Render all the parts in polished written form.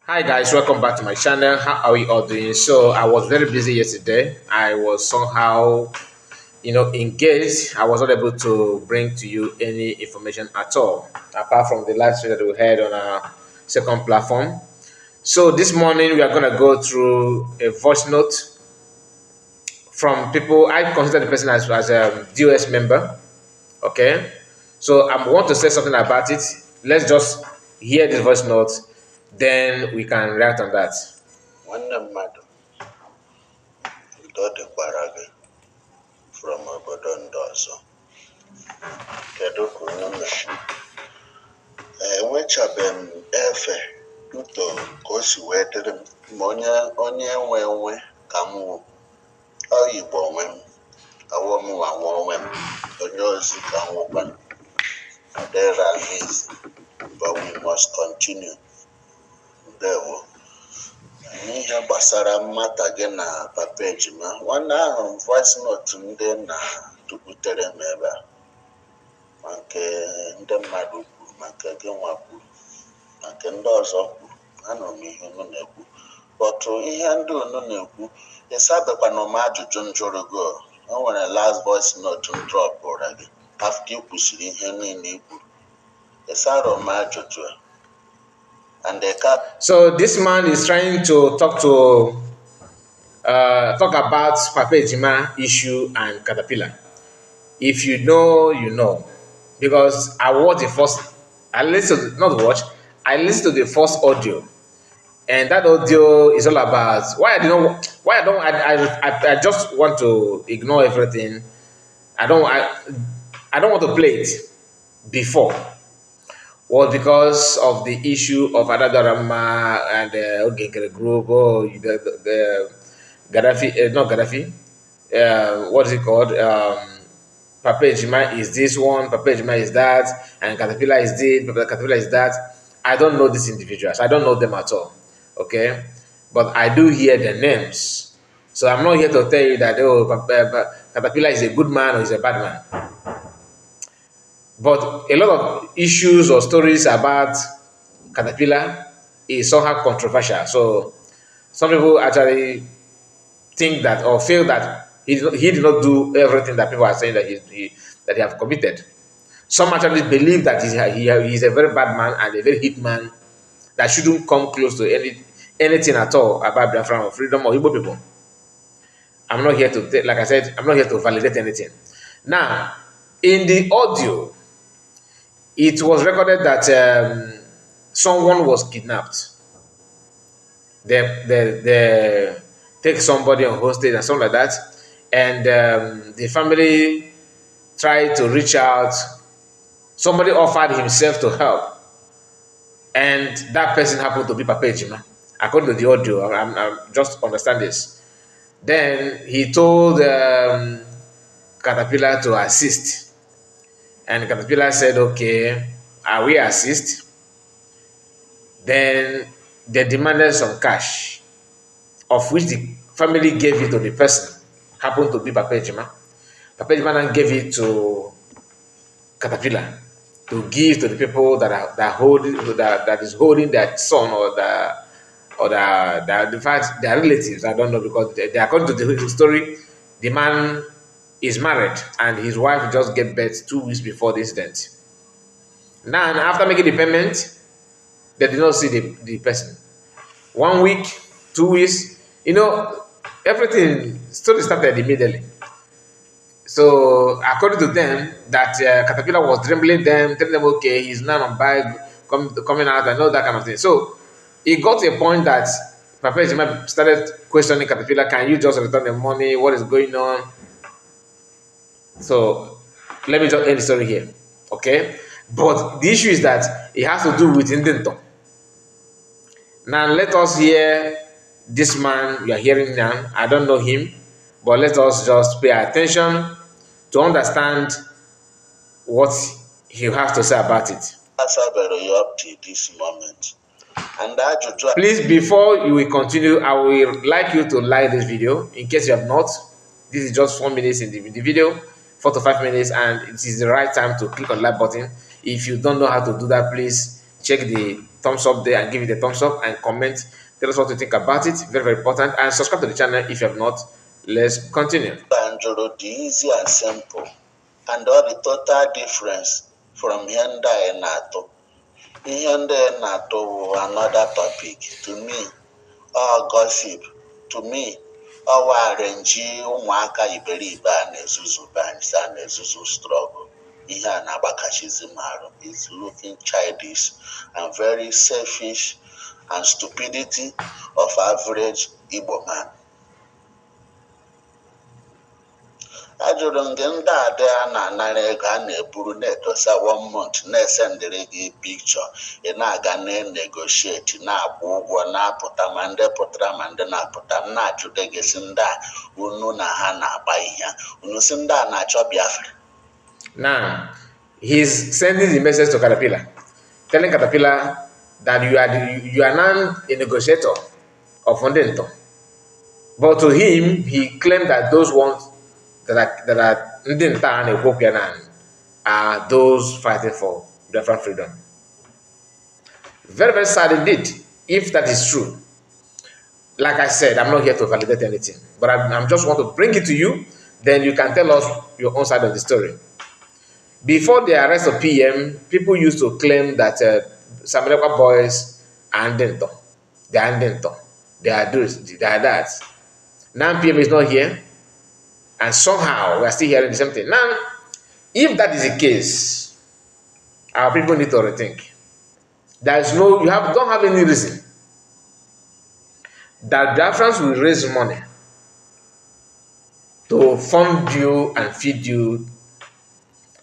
Hi guys, welcome back to my channel. How are you all doing? So I was very busy yesterday. I was somehow, engaged. I was not able to bring to you any information at all, apart from the live stream that we had on our second platform. So this morning we are gonna go through a voice note from people. I consider the person as a DOS member. Okay, so I want to say something about it. Let's just hear this voice note, then we can react on that. Nwanne mmadụ udo dịkwara gị from obodo ndị ọzọ. Kedu ka unu mere? Enwechabeghị m efe uto ka o si wee dịrị m ma onye nwe ka m wụ Igbo onwe m awọ m nwa onwe m onye ozi ka m wụkwa adịra easy but we must continue. Ndewo. N'ihe gbasara mmata gị na papa ejima, nwanne ahụ m voice note ndị na-tụputere m ebe a ma nke ndị mmadụ kwuru ma nke gị nwa kwuru ma nke ndị ọzọ kwuru. Anọ m ihe unu na-ekwu bọtụ ihe ndị unu na-ekwu ịsabekwana m ajụjụ m jụrụ gị. O nwere last voice note m drọpụra gị afta i kwusiri ihe niile i kwuru. Ịsarọ m ajụjụ a. So this man is trying to talk about Papa Ejima issue and Caterpillar. If you know, you know, because I watched the first. I listened, not watch. I listened to the first audio, and that audio is all about why I don't. Why I don't. I just want to ignore everything. I don't want to play it before. Was because of the issue of Adadarama and the group, the Gaddafi, not Gaddafi, what is it called? Papa Ejima is this one, Papa Ejima is that, and Caterpillar is this, Caterpillar is that. I don't know these individuals. I don't know them at all. Okay? But I do hear their names. So I'm not here to tell you that, Caterpillar is a good man or is a bad man. But a lot of issues or stories about Caterpillar is somehow controversial. So some people actually think that or feel that he did not do everything that people are saying that he have committed. Some actually believe that he is a very bad man and a very hit man that shouldn't come close to anything at all about Biafran or freedom or Igbo people. I'm not here to, like I said, I'm not here to validate anything. Now, in the audio, it was recorded that someone was kidnapped. They take somebody on hostage and something like that, and the family tried to reach out. Somebody offered himself to help, and that person happened to be Papa Ejima. According to the audio, I'm just understand this. Then he told Caterpillar to assist. And Caterpillar said, okay, I will assist. Then they demanded some cash, of which the family gave it to the person, happened to be Papa Ejima. Papa Ejima then gave it to Caterpillar to give to the people that is holding their son or their relatives. I don't know, because according to the story, the man is married and his wife just gave birth 2 weeks before the incident. Now, after making the payment, they did not see the person. 1 week, 2 weeks, everything story started immediately. So, according to them, that Caterpillar was trembling them, telling them, okay, he's now on bike, coming out, and all that kind of thing. So, it got to a point that Papa Ejima started questioning Caterpillar, can you just return the money? What is going on? So let me just end the story here, okay? But the issue is that it has to do with Indento. Now let us hear this man you are hearing now. I don't know him, but let us just pay attention to understand what he has to say about it. Up to this moment. And please, before you will continue, I will like you to like this video in case you have not. This is just 4 minutes in the video. 4 to 5 minutes, and it is the right time to click on the like button. If you don't know how to do that, please check the thumbs up there and give it a thumbs up and comment. Tell us what you think about it. Very, very important. And subscribe to the channel if you have not. Let's continue. Banjoro dị easy and simple, and all the total difference from ihe ndị a na-atụ. Ihe ndị a na-atụ bụ another topic. To me, all gossip. To me, all arrange ụmụaka iberibe a na-ezuzu bands a na-ezuzu struggle. Ihe a na-agbakashizi marụ is looking childish and very selfish and stupidity of average Igbo man. Ajụrụ m gị ndị ada a na-anara ego a na-eburu na-edosa 1 month na-esendịrị gị pikchọ ị na-aga na-negotiate na-akwụ ụgwọ na-apụta ma ndị pụtara ma ndị na-apụta na-ajụde gị si ndị a unu na ha na-agba ihe unu si ndị a na-achọ Biafra. Now, he's sending the message to Caterpillar, telling Caterpillar that you are now a negotiator of Fundento. But to him, he claimed that those ones that are Ndinta and Ethiopian are those fighting for Biafran freedom. Very, very sad indeed, if that is true. Like I said, I'm not here to validate anything, but I'm just want to bring it to you, then you can tell us your own side of the story. Before the arrest of PM, people used to claim that Samanekwa boys are Ndento. They are Ndento. They are this, they are that. Now PM is not here, and somehow we are still hearing the same thing. Now, if that is the case, our people need to rethink. There is no, don't have any reason that Biafrans will raise money to fund you and feed you,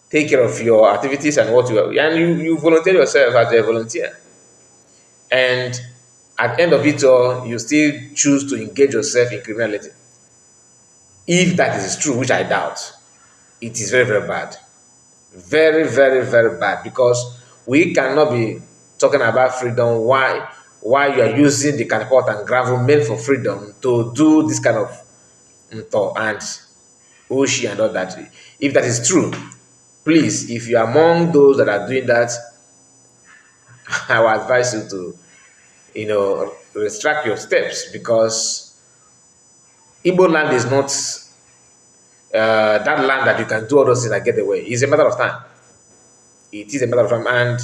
take care of your activities and what you volunteer yourself as a volunteer. And at the end of it all, you still choose to engage yourself in criminality. If that is true, which I doubt, it is very, very bad. Very, very, very bad, because we cannot be talking about freedom while you are using the catapult and gravel meant for freedom to do this kind of and Oshi and all that. If that is true, please, if you are among those that are doing that, I will advise you to, retract your steps, because Igbo land is not that land that you can do all those things and get away. It's a matter of time. It is a matter of time, and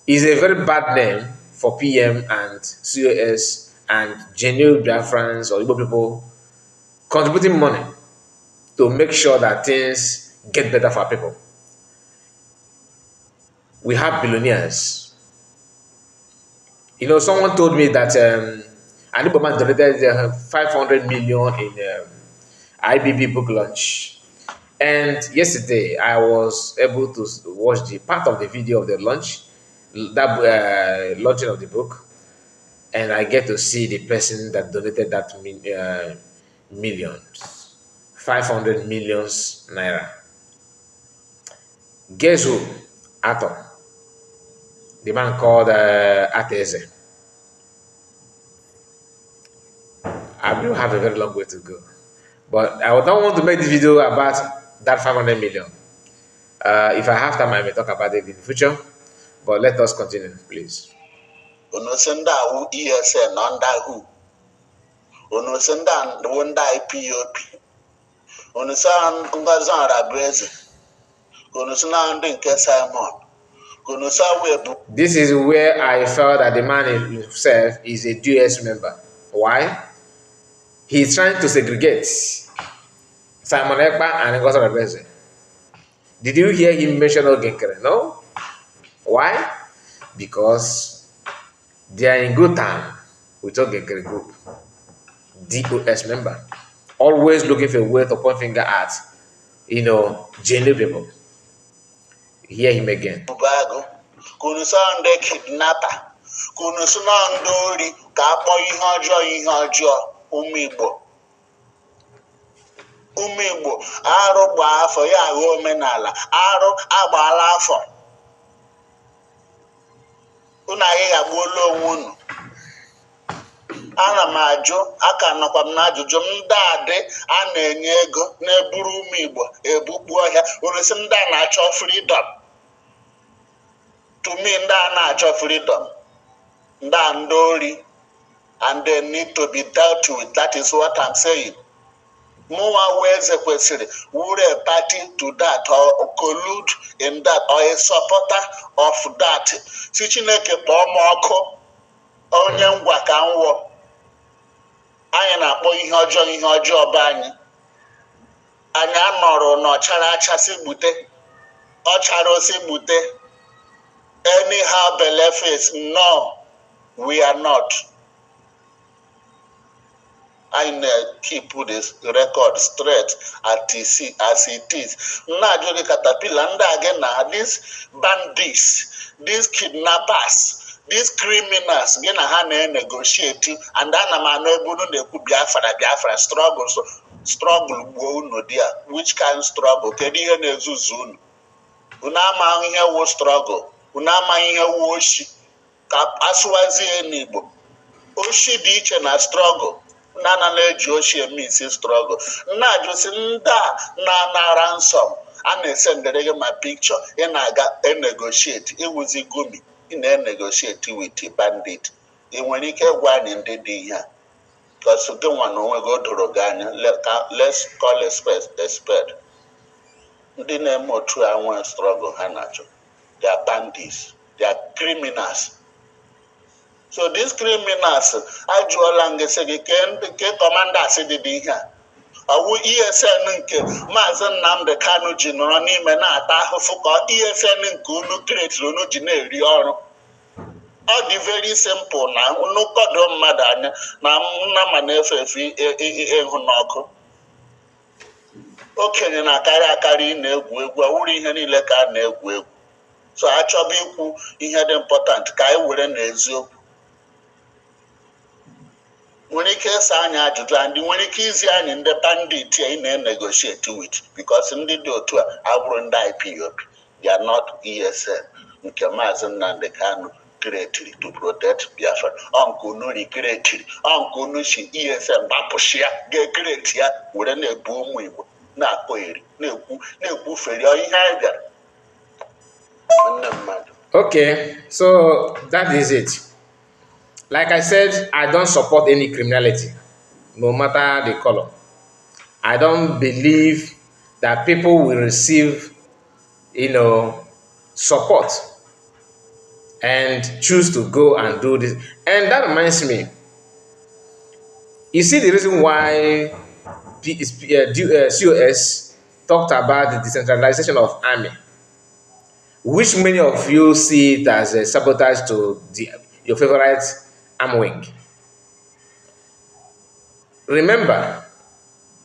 it's a very bad name for PM and COS and genuine Biafrans or Igbo people contributing money to make sure that things get better for our people. We have billionaires. Someone told me that an Igbo man donated 500 million in IBB book launch. And yesterday, I was able to watch the part of the video of the launch, that launching of the book, and I get to see the person that donated that millions, 500 millions naira. Guess who? Atom. The man called Ateze. I will have a very long way to go. But I don't want to make this video about that 500 million. If I have time, I may talk about it in the future. But let us continue, please. Unosenda ESN under who? Unosenda under IPOP. Unosanda Ngazan Rabeze. Unosanda Nke Simon. This is where I felt that the man himself is a DS member. Why? He's trying to segregate Simon Ekpa and Ngozi Rabeze. Did you hear him mention Ogenkere? No? Why? Because they are in good time with Ogenkere group. DOS member. Always looking for a way to point finger at, genuine people. Hear him again. Kunusande kidnapper. Kunusunandori kapo ihe ọjọọ Umigbo. Arụ gba afọ ya agha omenala. Arụ agbala afọ. Unu anyị agbuola onwe unu. Ana m ajụ, aka nọkwa m n'ajụjụ ndị adị a na-enye ego na-eburu Umigbo ebukpu ọhịa. Unu sị ndị a na-achọ freedom. To me, that natural freedom, that ndori, and they need to be dealt with. That is what I'm saying. More ways would a party to that or collude in that or a supporter of that. Sichineke pomoko, onye ngwa ka nwo. Anyị na-akpọ ihe ọjọọ be anyị. Anyị anọrọ n'ọchara achasị gbute, ọchara osi gbute. Anyhow belle face, no, we are not. I keep this record straight as it is. Now, Jody Caterpillar, and again, these bandits, these kidnappers, these criminals, again, I negotiate, and then I'm unable to Biafra struggle, no dear. Which kind of struggle? Can you hear Zuzun? Unama here will struggle, Unama here will she, Aswazi Enibo, Oshi ditch and a struggle. Nana na-eji ochie means struggle. Nna just na ransom. I send the my picture. And I got a negotiate. It was a gumi. In a negotiate with the bandit. And when he get one in the day, because you don't want to go to Rogania, let's call a spade. The name of true I want struggle, Hanacho. They are bandits. They are criminals. So these criminals, Ajualange Segi commander said the here. Awu ESN nke Mazen Namde Kanu General Nime na ata fuko ESN nke create no jineri ọrụ. All the very simple na unu kodo mmadụ anya na nna ma na-efe ehu n'ọkụ. Okenye na-akarị na-egwu egwu awụrụ ihe niile ka a na-egwu egwu. So achọba ikwu ihe dị important ka anyị were n'eziokwu. When it cares Anya and when it is in the bandit in a negotiate with because in the do to our IPOP, they are not ESN. Nkemazan and the Kanu greatly to protect Biafra. Uncle Nuri greatly, Uncle Nushi ESN Bapushia, get great here, wouldn't a boom we not query, no for your Okay, so that is it. Like I said, I don't support any criminality, no matter the color. I don't believe that people will receive, support and choose to go and do this. And that reminds me, you see the reason why COS talked about the decentralization of army, which many of you see it as a sabotage to your favorite arm wing. Remember,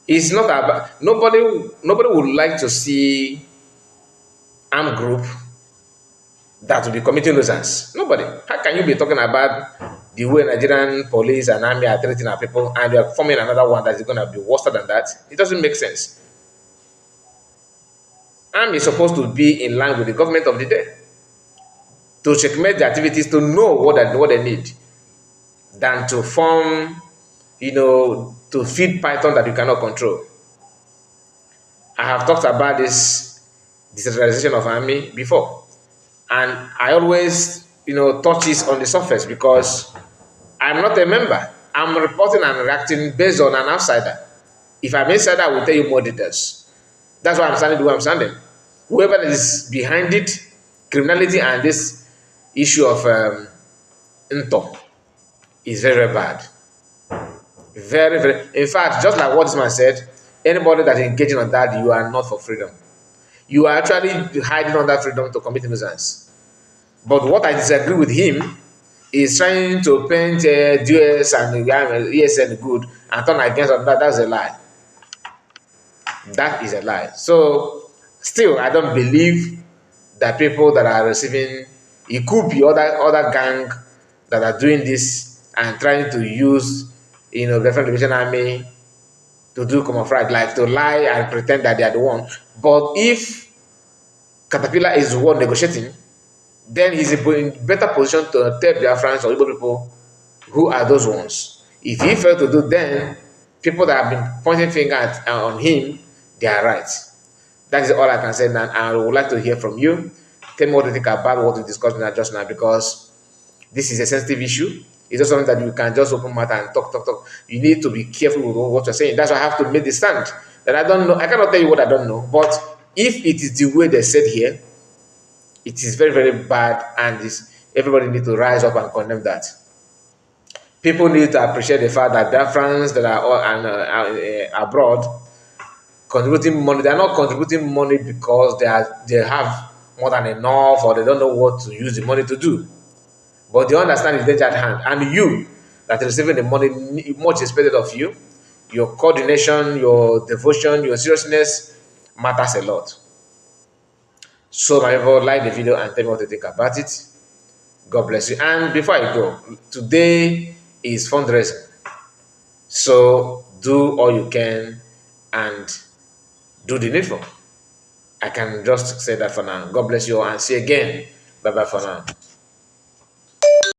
it's not about nobody would like to see armed group that will be committing nuisance. Nobody. How can you be talking about the way Nigerian police and army are treating our people and you are forming another one that is going to be worse than that? It doesn't make sense. Army is supposed to be in line with the government of the day to checkmate the activities, to know what they need, than to form, to feed python that you cannot control. I have talked about this decentralization of army before, and I always, touch this on the surface because I'm not a member. I'm reporting and reacting based on an outsider. If I'm insider, I will tell you more details. That's why I'm standing the way I'm standing. Whoever is behind it, criminality and this issue of into is very, very bad. Very, very. In fact, just like what this man said, anybody that is engaging on that, you are not for freedom. You are actually hiding on that freedom to commit nuisance. But what I disagree with him is trying to paint DS and ESN good and turn against that. That's a lie. That is a lie. So, still, I don't believe that people that are receiving, it could be other gang that are doing this and trying to use, different division army to do camouflage, like to lie and pretend that they are the one. But if Caterpillar is the one negotiating, then he's in better position to tell their friends or Igbo people who are those ones. If he failed to do, then people that have been pointing fingers on him, they are right. That is all I can say now. I would like to hear from you. tell me what you think about what we discussed now just now, because this is a sensitive issue. It's not something that you can just open mouth and talk. You need to be careful with what you're saying. That's why I have to make the stand. That I don't know. I cannot tell you what I don't know. But if it is the way they said here, it is very, very bad, and everybody needs to rise up and condemn that. People need to appreciate the fact that Biafrans that are abroad contributing money. They are not contributing money because they have more than enough, or they don't know what to use the money to do. But they understand it's danger at hand. And you that is receiving the money, much expected of you, your coordination, your devotion, your seriousness matters a lot. So, my people, like the video and tell me what you think about it. God bless you. And before I go, today is fundraising. So, do all you can and do the needful. I can just say that for now. God bless you all and see you again. Bye bye for now.